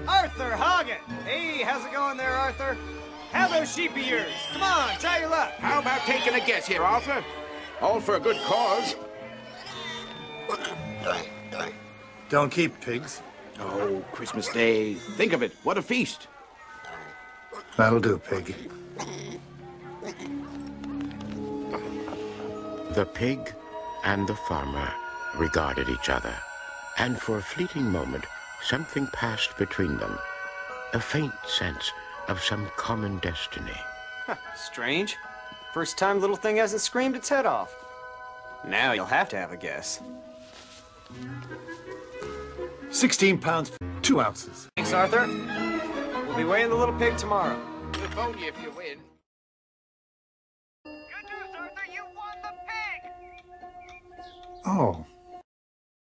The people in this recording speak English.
Arthur Hoggett! Hey, how's it going there, Arthur? How those sheep of yours? Come on, try your luck. How about taking a guess here, Arthur? All for a good cause. Don't keep pigs. Oh, Christmas Day. Think of it. What a feast. That'll do, pig. The pig and the farmer regarded each other, and for a fleeting moment, something passed between them. A faint sense of some common destiny. Strange. First time little thing hasn't screamed its head off. Now you'll have to have a guess. 16 pounds, 2 ounces. Thanks, Arthur. We'll be weighing the little pig tomorrow. We'll phone you if you win. Good news, Arthur, you won the pig! Oh.